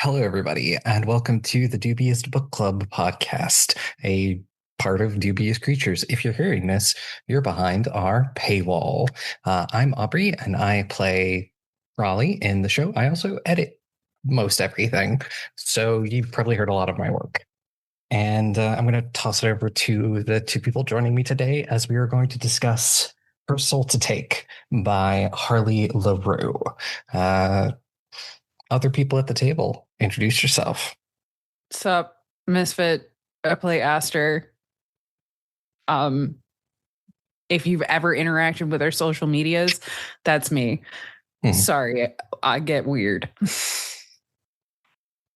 Hello, everybody, and welcome to the Dubious Book Club podcast, a part of Dubious Creatures. If you're hearing this, you're behind our paywall. I'm Aubrey, and I play Raleigh in the show. I also edit most everything, so you've probably heard a lot of my work. And I'm going to toss it over to the two people joining me today as we are going to discuss Her Soul to Take by Harley LaRoux. Other people at the table, introduce yourself. Sup, Misfit. I play Aster. If you've ever interacted with our social medias, that's me. Sorry, I get weird.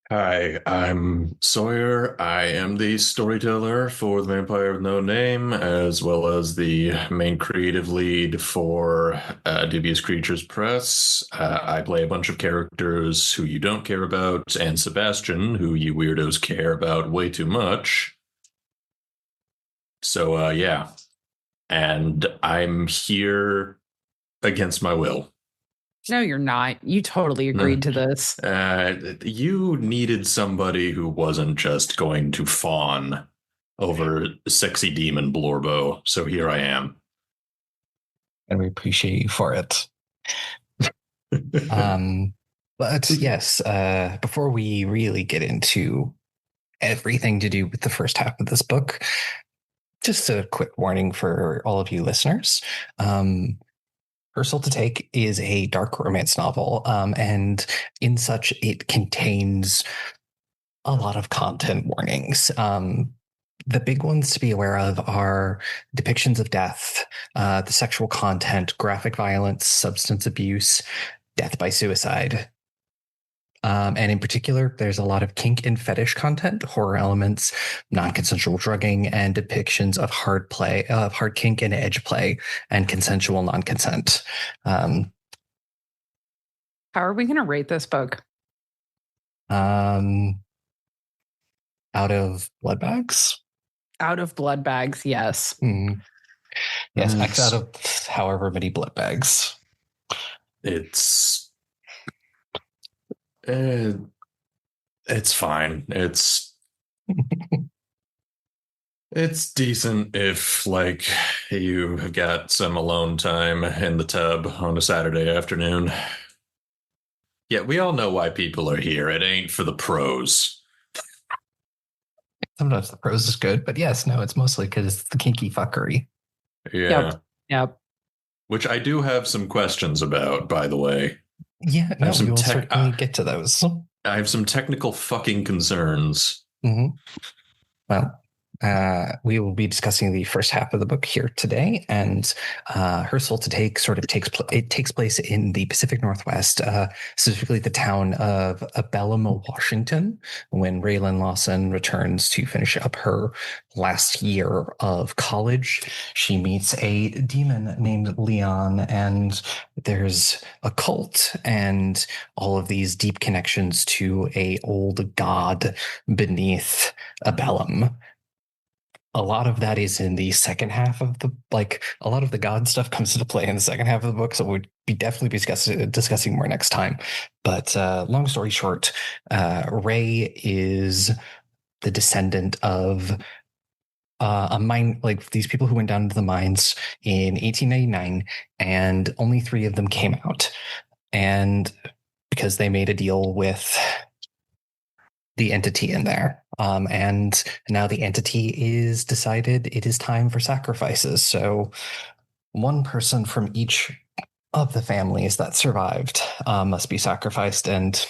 Hi, I'm Sawyer. I am the storyteller for The Vampire with No Name, as well as the main creative lead for Dubious Creatures Press. I play a bunch of characters who you don't care about, and Sebastian, who you weirdos care about way too much. So, yeah. And I'm here against my will. No, you're not. You totally agreed to this. You needed somebody who wasn't just going to fawn over sexy demon Blorbo, so here I am. And we appreciate you for it. But yes, before we really get into everything to do with the first half of this book, just a quick warning for all of you listeners. Her Soul to Take is a dark romance novel, and in such, it contains a lot of content warnings. The big ones to be aware of are depictions of death, the sexual content, graphic violence, substance abuse, death by suicide. And in particular, there's a lot of kink and fetish content, horror elements, non-consensual drugging, and depictions of hard kink and edgeplay, and consensual non-consent. How are we going to rate this book? Out of blood bags? Out of blood bags, yes. Yes, X out of however many blood bags. It's fine. It's decent if, like, you have got some alone time in the tub on a Saturday afternoon. Yeah, we all know why people are here. It ain't for the prose. Sometimes the prose is good, but yes, no, it's mostly because it's the kinky fuckery. Yeah. Yep. Which I do have some questions about, by the way. Yeah, no, we will certainly get to those. I have some technical fucking concerns. Well, we will be discussing the first half of the book here today, and Her Soul to Take takes place in the Pacific Northwest, specifically the town of Bellum, Washington, when Raylan Lawson returns to finish up her last year of college. She meets a demon named Leon, and there's a cult and all of these deep connections to a old god beneath Bellum. A lot of that is in the second half of a lot of the god stuff comes into play in the second half of the book, so we'd definitely be discussing more next time. But long story short, Ray is the descendant of a mine, like these people who went down into the mines in 1899, and only 3 of them came out. And because they made a deal with the entity in there. And now the entity is decided it is time for sacrifices. So one person from each of the families that survived must be sacrificed. And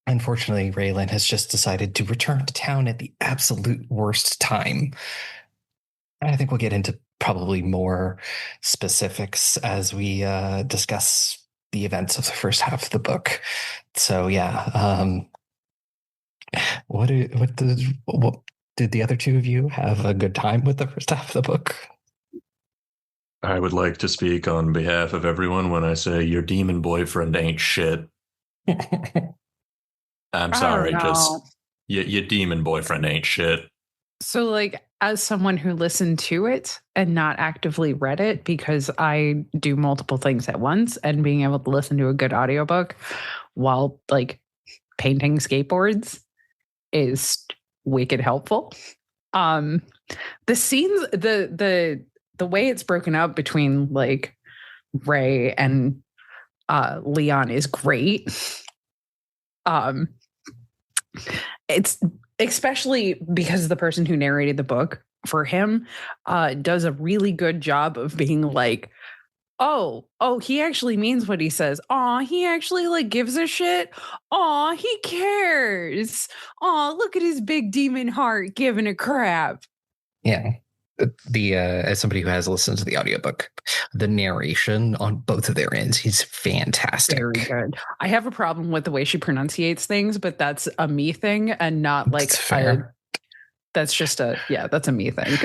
unfortunately, Raylan has just decided to return to town at the absolute worst time. And I think we'll get into probably more specifics as we discuss the events of the first half of the book. So yeah, what did the other two of you have a good time with the first half of the book? I would like to speak on behalf of everyone when I say your demon boyfriend ain't shit. I'm sorry, just your demon boyfriend ain't shit. So, like, as someone who listened to it and not actively read it, because I do multiple things at once, and being able to listen to a good audiobook while, like, painting skateboards is wicked helpful. The scenes, the way it's broken up between like Ray and Leon is great. It's especially because the person who narrated the book for him does a really good job of being like, oh, he actually means what he says. Aw, he actually like gives a shit. Aw, he cares. Aw, look at his big demon heart giving a crap. Yeah. The as somebody who has listened to the audiobook, the narration on both of their ends is fantastic. Very good. I have a problem with the way she pronunciates things, but that's a me thing and not like that's just that's a me thing.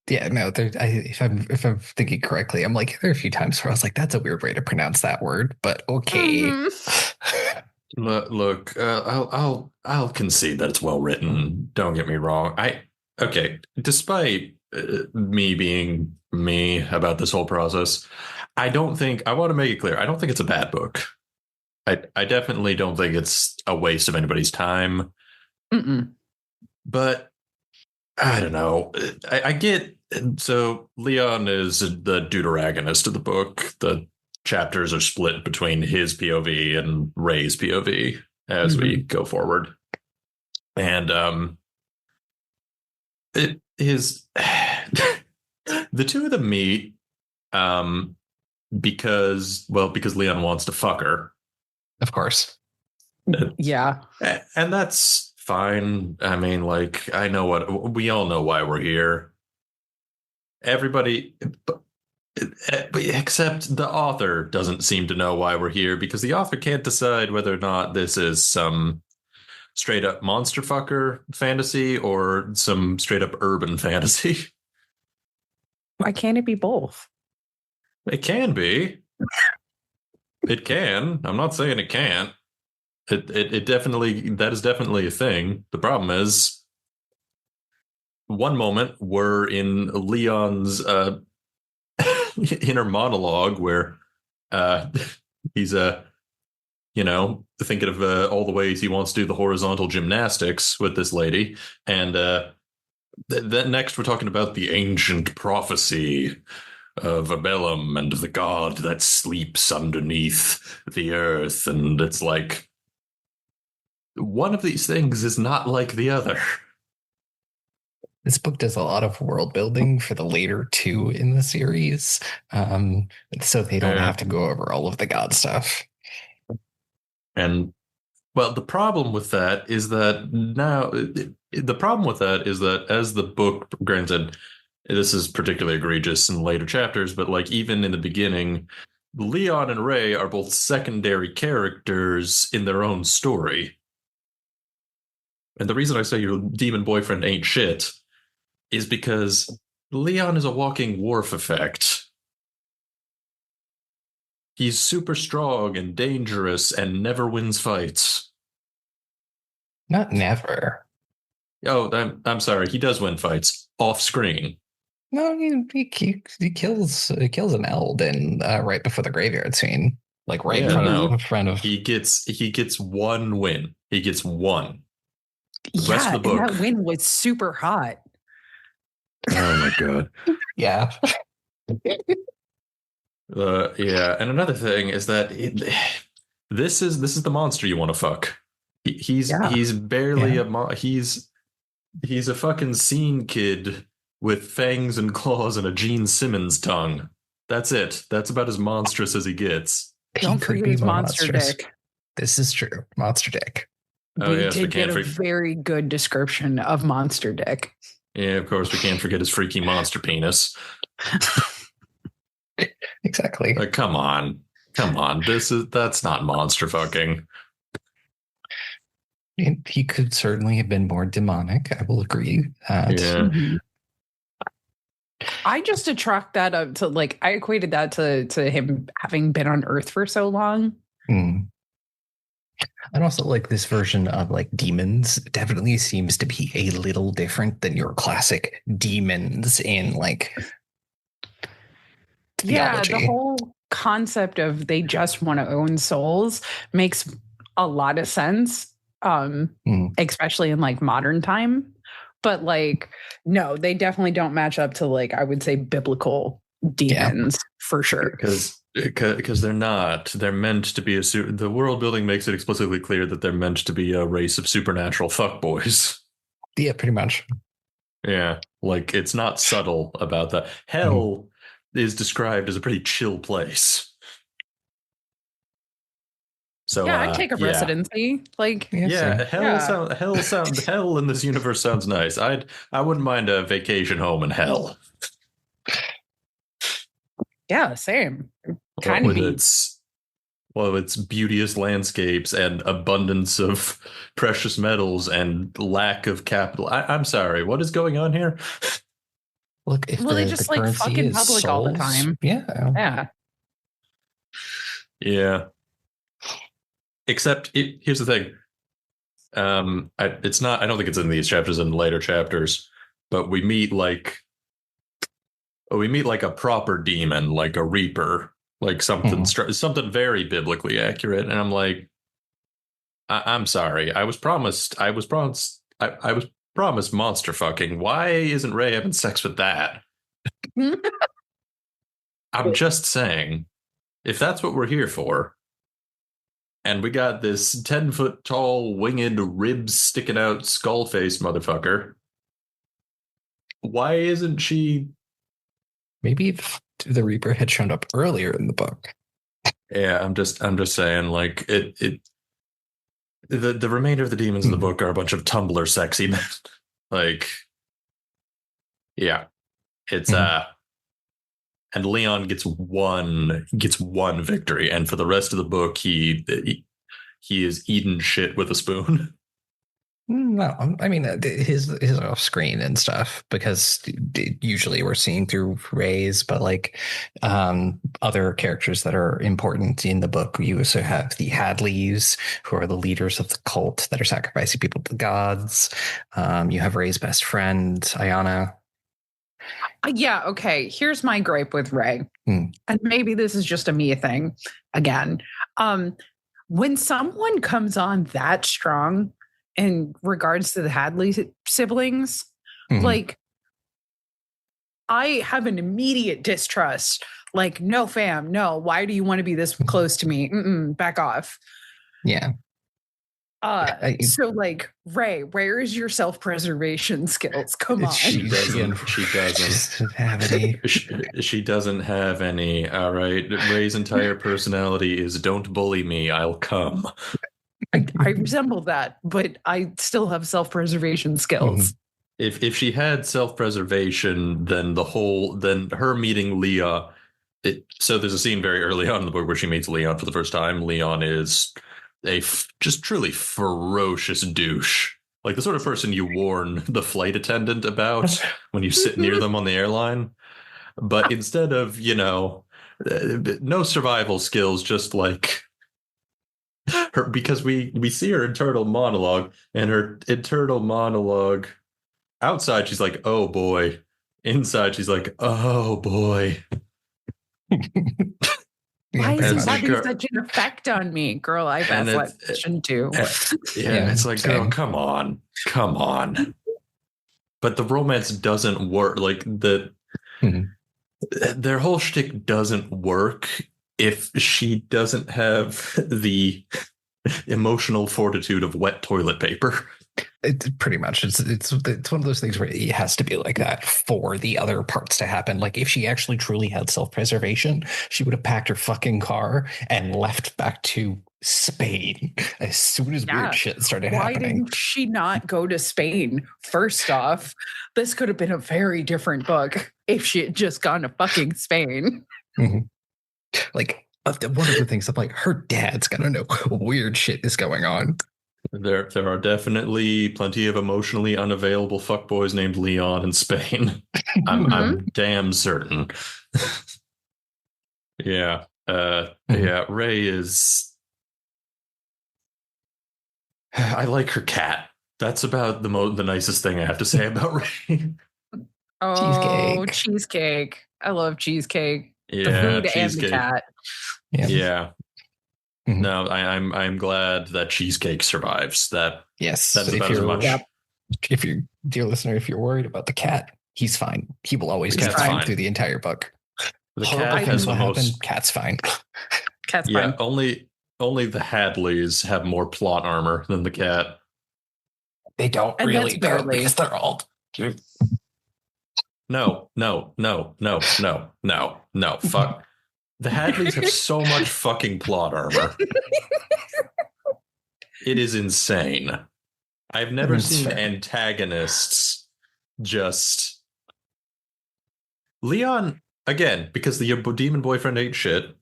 Yeah, no, if I'm thinking correctly, I'm like, there are a few times where I was like, that's a weird way to pronounce that word, but okay. Mm-hmm. Look, I'll concede that it's well written. Don't get me wrong. Despite me being me about this whole process, I want to make it clear, I don't think it's a bad book. I definitely don't think it's a waste of anybody's time. Mm-mm. But I don't know. I get, so Leon is the deuteragonist of the book. The chapters are split between his POV and Ray's POV as we go forward. And it is the two of them meet because Leon wants to fuck her. Of course. Yeah. And that's fine. I mean, like, we all know why we're here. Everybody, except the author doesn't seem to know why we're here, because the author can't decide whether or not this is some straight up monster fucker fantasy or some straight up urban fantasy. Why can't it be both? It can be. It can. I'm not saying it can't. It definitely, that is definitely a thing. The problem is, one moment we're in Leon's inner monologue where he's thinking of all the ways he wants to do the horizontal gymnastics with this lady, and then next we're talking about the ancient prophecy of Abellum and the god that sleeps underneath the earth, and it's like, one of these things is not like the other. This book does a lot of world building for the later two in the series, so they don't have to go over all of the god stuff. And well, the problem with that is that as the book, granted, this is particularly egregious in later chapters, but like even in the beginning, Leon and Ray are both secondary characters in their own story. And the reason I say your demon boyfriend ain't shit is because Leon is a walking Worf effect. He's super strong and dangerous and never wins fights. Not never. Oh, I'm sorry. He does win fights off screen. No, he kills an Elden right before the graveyard scene, like right in front of. He gets one win. He gets one. The rest of the book, and that win was super hot. Oh my god. Yeah. Yeah, and another thing is that this is the monster you want to fuck. He's barely he's a fucking scene kid with fangs and claws and a Gene Simmons tongue. That's it. That's about as monstrous as he gets. Don't forget his monster dick. This is true. Monster dick. Oh, we did get a very good description of monster dick. Yeah, of course, we can't forget his freaky monster penis. Exactly. Come on. That's not monster fucking. He could certainly have been more demonic. I will agree. Mm-hmm. I just attract that up to I equated that to him having been on Earth for so long. Mm. And also, this version of demons definitely seems to be a little different than your classic demons in theology. The whole concept of they just want to own souls makes a lot of sense especially in like modern time. But like, no, they definitely don't match up to like, I would say biblical demons for sure. Because they're not. They're meant to be the world building makes it explicitly clear that they're meant to be a race of supernatural fuckboys. Yeah, pretty much. Yeah, like it's not subtle about that. Hell is described as a pretty chill place. So yeah, I'd take a residency. Like, hell in this universe sounds nice. I wouldn't mind a vacation home in hell. Yeah, same. Kind of its beauteous landscapes and abundance of precious metals and lack of capital. I'm sorry, what is going on here? Look, if they just like fucking public all the time. Yeah. Except here's the thing. It's not. I don't think it's in these chapters. In later chapters, but we meet like a proper demon, like a reaper, like something very biblically accurate. And I'm like, I'm sorry. I was promised monster fucking. Why isn't Ray having sex with that? I'm just saying, if that's what we're here for. And we got this 10-foot tall, winged, ribs sticking out, skull face motherfucker. Why isn't she? Maybe if the Reaper had shown up earlier in the book. Yeah, I'm just saying, like the remainder of the demons in the book are a bunch of Tumblr sexy men. Like, yeah, it's and Leon gets one victory, and for the rest of the book, he is eating shit with a spoon. No, I mean his off screen and stuff, because usually we're seeing through Ray's, but like other characters that are important in the book. You also have the Hadleys, who are the leaders of the cult that are sacrificing people to the gods. You have Ray's best friend, Ayana. Yeah, okay. Here's my gripe with Ray. And maybe this is just a me thing again. When someone comes on that strong in regards to the Hadley siblings, like, I have an immediate distrust. Like, no, fam, no. Why do you want to be this close to me? Back off. Yeah. So like, Ray, where is your self-preservation skills? Come on. She doesn't have any. She doesn't have any. All right. Ray's entire personality is don't bully me, I'll come. I resemble that, but I still have self-preservation skills. If she had self-preservation, then her meeting Leah. So there's a scene very early on in the book where she meets Leon for the first time. Leon is just truly ferocious douche, like the sort of person you warn the flight attendant about when you sit near them on the airline. But instead of, no survival skills, just like her, because we see her internal monologue, and her internal monologue outside she's like, oh boy, inside she's like, oh boy. Why is he having such an effect on me? Girl, I've asked that question too. It's like, girl, come on. But the romance doesn't work. Like, their whole shtick doesn't work if she doesn't have the emotional fortitude of wet toilet paper. Pretty much, it's one of those things where it has to be like that for the other parts to happen. Like, if she actually truly had self-preservation, she would have packed her fucking car and left back to Spain as soon as weird shit started happening. Why didn't she not go to Spain? First off, this could have been a very different book if she had just gone to fucking Spain. Like, one of the things I'm like, her dad's gotta know weird shit is going on. There are definitely plenty of emotionally unavailable fuckboys named Leon in Spain. I'm damn certain. Yeah. Yeah, Ray is... I like her cat. That's about the nicest thing I have to say about Ray. Oh, cheesecake. I love cheesecake. Yeah, the food cheesecake. And the cat. Yeah. No, I'm glad that Cheesecake survives. Yes. That's If about as you're, much. Yep. if you're, dear listener, if you're worried about the cat, he's fine. He will always The be cat's fine fine. through the entire book. The Horrible cat things has will the happen. most. Cat's fine. Cat's Yeah, fine. only the Hadleys have more plot armor than the cat. They don't And really that's barely. because they're old. No. Fuck. The Hadleys have so much fucking plot armor. It is insane. I've never That's seen fair. antagonists just. Leon, again, because the demon boyfriend ain't shit.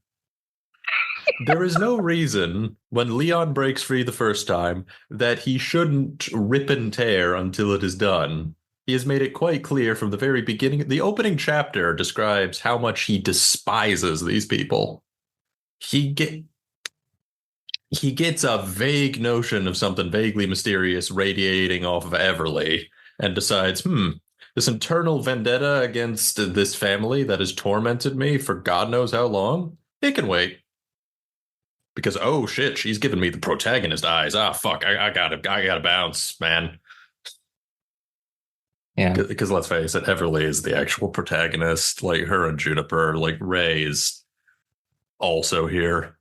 There is no reason when Leon breaks free the first time that he shouldn't rip and tear until it is done. He has made it quite clear from the very beginning. The opening chapter describes how much he despises these people. He gets a vague notion of something vaguely mysterious radiating off of Everly and decides, this internal vendetta against this family that has tormented me for God knows how long, it can wait. Because, oh shit, she's giving me the protagonist eyes. Ah, fuck, I gotta bounce, man. Yeah. Because let's face it, Everly is the actual protagonist. Like her and Juniper, like Ray is also here.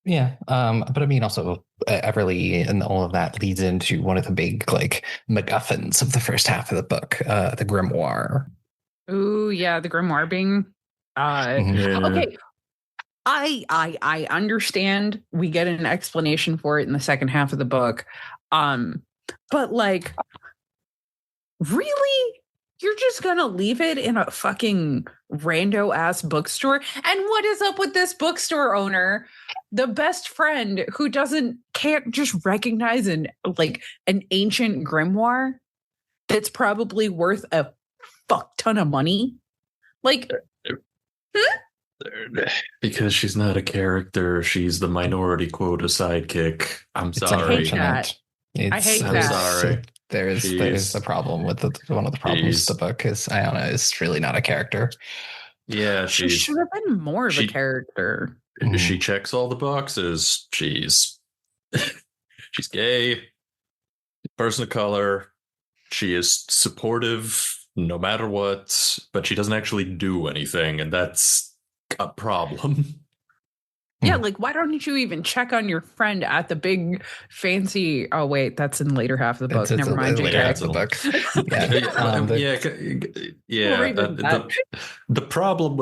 Yeah. But I mean, also Everly and all of that leads into one of the big like MacGuffins of the first half of the book, the grimoire. Ooh, yeah, the grimoire being. Okay, I understand we get an explanation for it in the second half of the book. But like, really? You're just gonna leave it in a fucking rando ass bookstore? And what is up with this bookstore owner, the best friend who can't just recognize an ancient grimoire that's probably worth a fuck ton of money? Like, because she's not a character, she's the minority quota sidekick. I'm It's sorry. unfortunate. I hate I'm that. sorry. There's a problem with one of the problems with the book is Iona is really not a character. Yeah, she should have been more of a character. She checks all the boxes. She's gay, person of color. She is supportive no matter what, but she doesn't actually do anything, and that's a problem. Yeah, like why don't you even check on your friend at the big fancy? Oh wait, that's in the later half of the book. Never mind. Later half of the book. The problem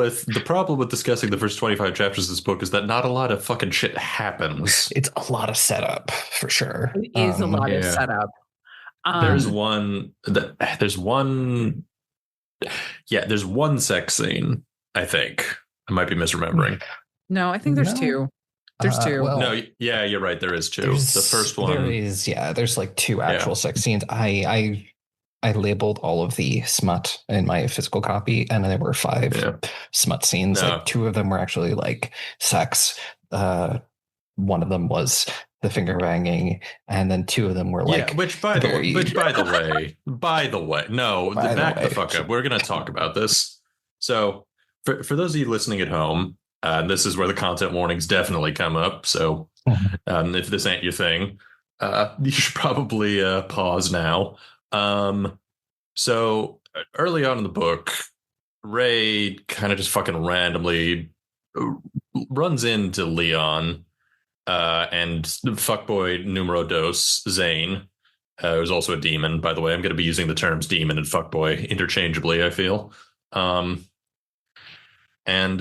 with discussing the first 25 chapters of this book is that not a lot of fucking shit happens. It's a lot of setup for sure. It is a lot of setup. There's one sex scene. I think I might be misremembering. No, I think there's two. There's two. Well, no, yeah, you're right. There is two. The first one. There's like two actual sex scenes. I labeled all of the smut in my physical copy, and there were 5 smut scenes. No. Like 2 of them were actually like sex. One of them was the finger banging, and then 2 of them were like. Oh, By the way, no, back the fuck up. We're gonna talk about this. So, for those of you listening at home. This is where the content warnings definitely come up. So if this ain't your thing, you should probably pause now. So early on in the book, Ray kind of just fucking randomly runs into Leon and fuckboy numero dos, Zane, who's also a demon, by the way. I'm going to be using the terms demon and fuckboy interchangeably, I feel. And,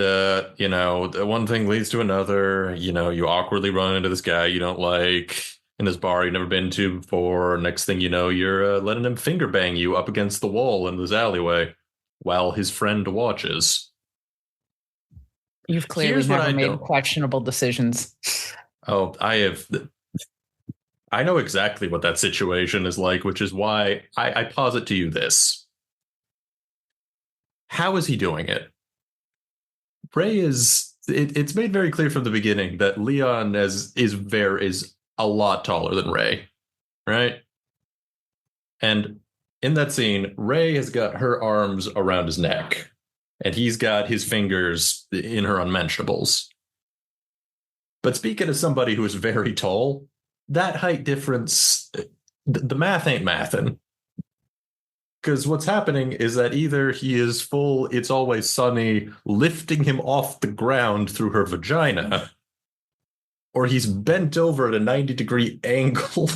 one thing leads to another. You awkwardly run into this guy you don't like in this bar you've never been to before. Next thing you know, you're letting him finger bang you up against the wall in this alleyway while his friend watches. You've clearly never made questionable decisions. Oh, I have. I know exactly what that situation is like, which is why I posit to you this. How is he doing it? Ray it's made very clear from the beginning that Leon is a lot taller than Ray, right? And in that scene, Ray has got her arms around his neck, and he's got his fingers in her unmentionables. But speaking of somebody who is very tall, that height difference, the math ain't mathin'. Because what's happening is that either he is full, it's always sunny, lifting him off the ground through her vagina, or he's bent over at a 90-degree angle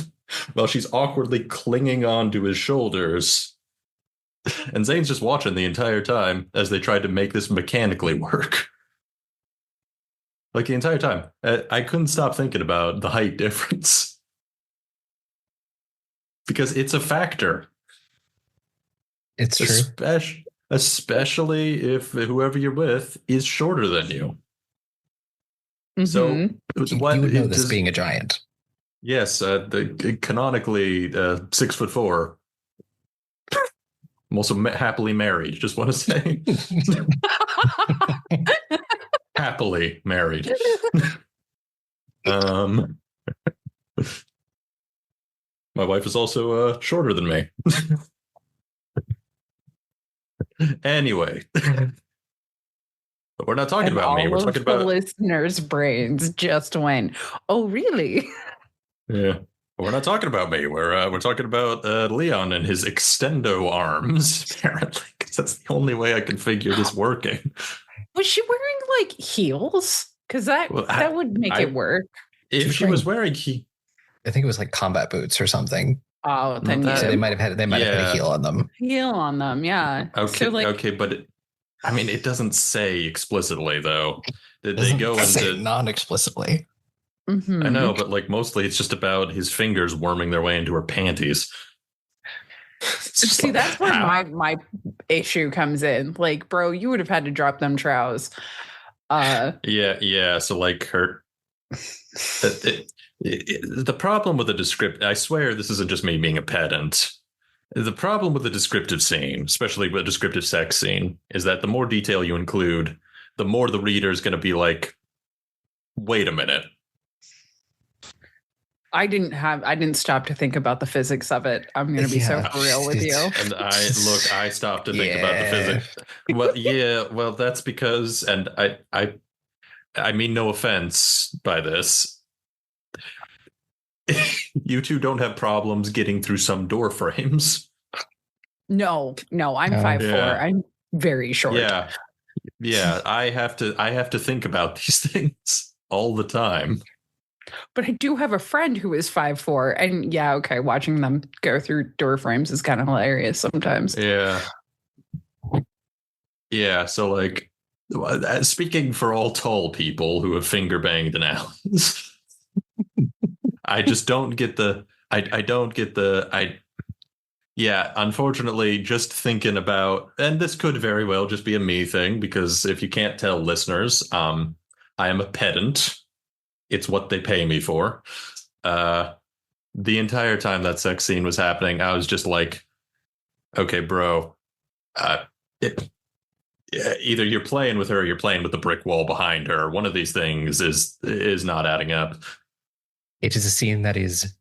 while she's awkwardly clinging on to his shoulders. And Zane's just watching the entire time as they tried to make this mechanically work. Like the entire time. I couldn't stop thinking about the height difference. Because it's a factor. It's true. Especially if whoever you're with is shorter than you. Mm-hmm. So you would know this being a giant. Yes, canonically 6'4". I'm also happily married. Just want to say, happily married. My wife is also shorter than me. Anyway, but we're not talking about me. We're talking about listeners' brains just went, "Oh, really?" Yeah, we're not talking about me. We're talking about Leon and his extendo arms, apparently, because that's the only way I can figure this working. Was she wearing like heels? Because that would make it work. If she was wearing I think it was like combat boots or something. Oh, then so they might have had a heel on them. Heel on them, yeah. Okay, so, like, okay, but it doesn't say explicitly though. Did they go into non-explicitly? Mm-hmm. I know, but like mostly it's just about his fingers worming their way into her panties. See, that's where my issue comes in. Like, bro, you would have had to drop them trows. Yeah. So like her. The problem with the descriptive, I swear this isn't just me being a pedant. The problem with the descriptive scene, especially with a descriptive sex scene, is that the more detail you include, the more the reader is going to be like, wait a minute. I didn't stop to think about the physics of it. I'm going to be so for real with you. And I stopped to think about the physics. Well, that's because, and I mean no offense by this. You two don't have problems getting through some door frames. No, I'm 5'4". I'm very short. Yeah. I have to think about these things all the time. But I do have a friend who is 5'4", and watching them go through door frames is kind of hilarious sometimes. Yeah. So like, speaking for all tall people who have finger banged an Allen's. I just don't get unfortunately, just thinking about, and this could very well just be a me thing, because if you can't tell, listeners, I am a pedant. It's what they pay me for. The entire time that sex scene was happening, I was just like, okay, bro, either you're playing with her or you're playing with the brick wall behind her. One of these things is not adding up. It is a scene that is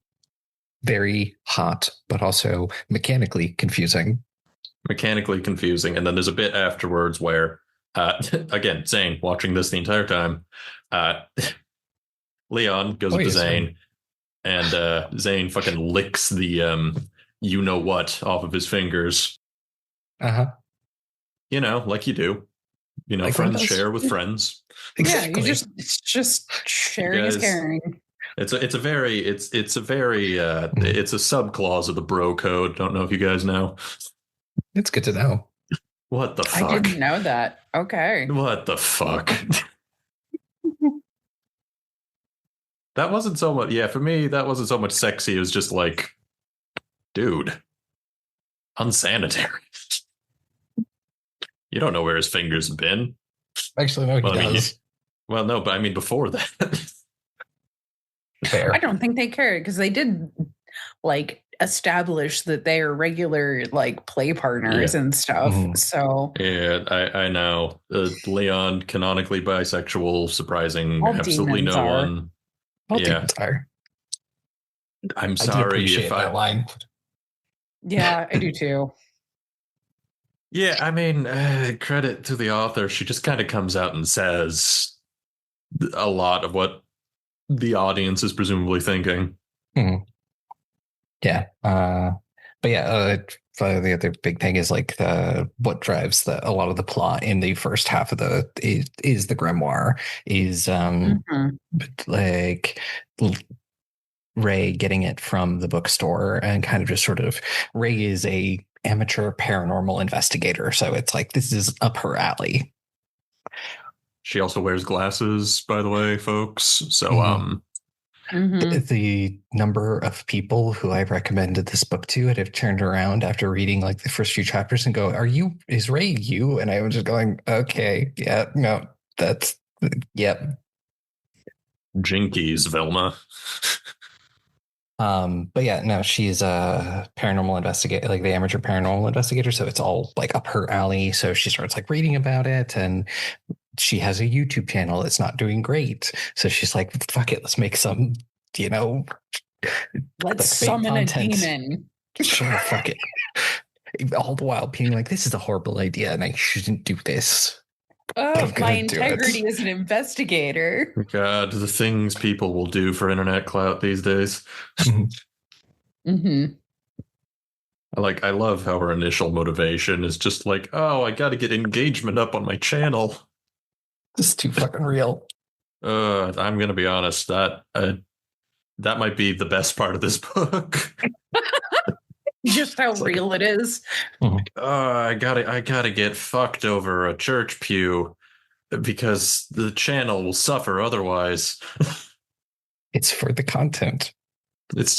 very hot, but also mechanically confusing. And then there's a bit afterwards where, again, Zane, watching this the entire time, Leon goes up to Zane, and Zane fucking licks the you-know-what off of his fingers. Uh-huh. You know, like you do. You know, like friends share with friends. Exactly. Yeah, it's just sharing is caring. It's a subclause of the bro code. Don't know if you guys know. It's good to know. What the fuck? I didn't know that. Okay. What the fuck? That wasn't so much. Yeah, for me, that wasn't so much sexy. It was just like, dude, unsanitary. You don't know where his fingers have been. Actually, no, he does. No, but I mean before that. Fair. I don't think they cared because they did like establish that they are regular like play partners and stuff. Mm-hmm. So yeah, I know. Leon canonically bisexual, surprising absolutely no one. All demons are. I'm sorry if that line. Yeah, I do too. Yeah, I mean, credit to the author. She just kind of comes out and says a lot of what the audience is presumably thinking. Mhm. Yeah. But yeah, the other big thing is like what drives a lot of the plot in the first half of is the grimoire, is like Ray getting it from the bookstore, and kind of just sort of, Ray is a amateur paranormal investigator, so it's like this is up her alley. She also wears glasses, by the way, folks. So The number of people who I've recommended this book to and have turned around after reading like the first few chapters and go, is Ray you? And I was just going, okay, yeah, no, that's, yep. Jinkies, Velma. But yeah, no, she's a paranormal investigator, like the amateur paranormal investigator. So it's all like up her alley. So she starts like reading about it, and she has a YouTube channel that's not doing great. So she's like, fuck it, let's make some, let's summon content. A demon. Sure, fuck it. All the while being like, this is a horrible idea and I shouldn't do this. Oh, my integrity as an investigator. God, the things people will do for internet clout these days. I love how her initial motivation is just like, oh, I got to get engagement up on my channel. This is too fucking real. I'm gonna be honest, that might be the best part of this book. Just how real it is. I gotta get fucked over a church pew because the channel will suffer otherwise. It's for the content. I need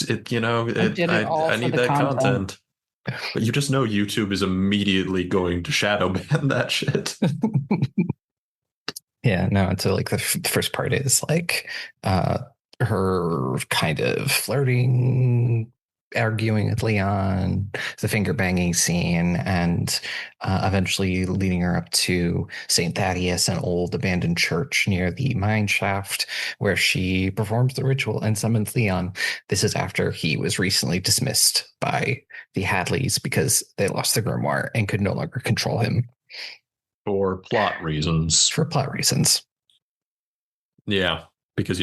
that content. But you just know YouTube is immediately going to shadow ban that shit. Yeah, no, and so like the first part is like her kind of flirting, arguing with Leon, the finger banging scene, and eventually leading her up to St. Thaddeus, an old abandoned church near the mine shaft, where she performs the ritual and summons Leon. This is after he was recently dismissed by the Hadleys because they lost the grimoire and could no longer control him. For plot reasons. Yeah, because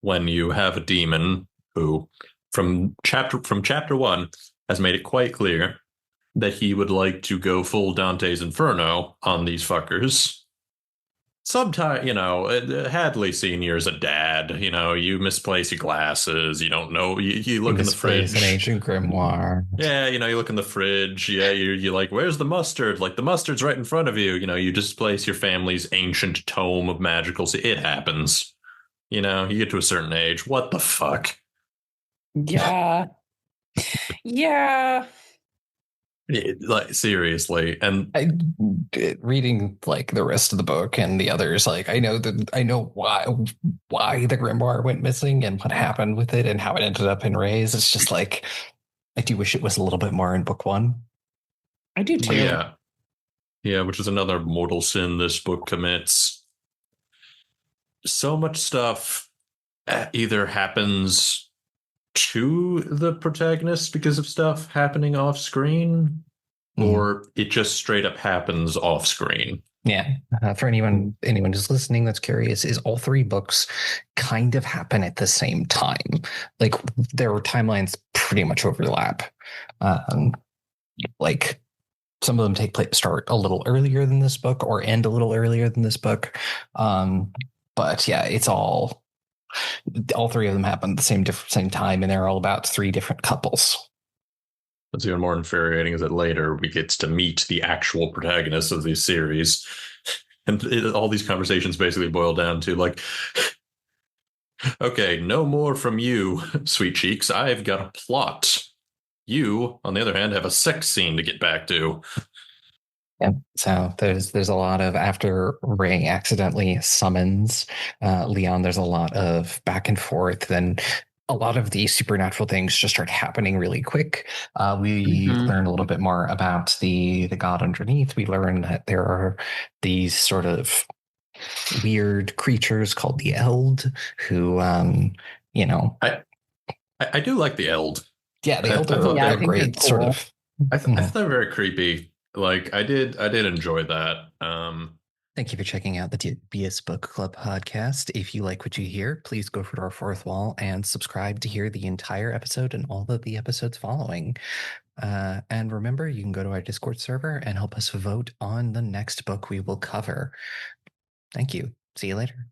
when you have a demon who from chapter 1 has made it quite clear that he would like to go full Dante's Inferno on these fuckers. Sometimes, Hadley Sr. is a dad. You misplace your glasses. You don't know. You look in the fridge. An ancient grimoire. Yeah, you look in the fridge. Yeah, you're like, where's the mustard? Like, the mustard's right in front of you. You displace your family's ancient tome of magical. It happens. You get to a certain age. What the fuck? Yeah. Yeah. Like, seriously. And reading like the rest of the book and the others, like I know why the grimoire went missing and what happened with it and how it ended up in Ray's. It's just like, I do wish it was a little bit more in book 1. I do too. Yeah, which is another mortal sin this book commits. So much stuff either happens to the protagonist because of stuff happening off screen, or it just straight up happens off screen. Yeah. For anyone who's listening that's curious, is all 3 books kind of happen at the same time. Like their timelines pretty much overlap. Like some of them start a little earlier than this book or end a little earlier than this book. But yeah, it's all 3 of them happen at the same time, and they're all about 3 different couples. What's even more infuriating is that later we get to meet the actual protagonists of these series, and all these conversations basically boil down to like, okay, no more from you, sweet cheeks. I've got a plot. You, on the other hand, have a sex scene to get back to. Yeah, so there's a lot of, after Ray accidentally summons Leon, there's a lot of back and forth. Then a lot of these supernatural things just start happening really quick. We learn a little bit more about the god underneath. We learn that there are these sort of weird creatures called the Eld, who I do like the Eld. Yeah, the Eld are a great cool. Sort of. I thought they were very creepy. Like I did enjoy that. Thank you for checking out the Dubious Book Club podcast. If you like what you hear, please go over to our fourth wall and subscribe to hear the entire episode and all of the episodes following. And remember, you can go to our Discord server and help us vote on the next book we will cover. Thank you. See you later.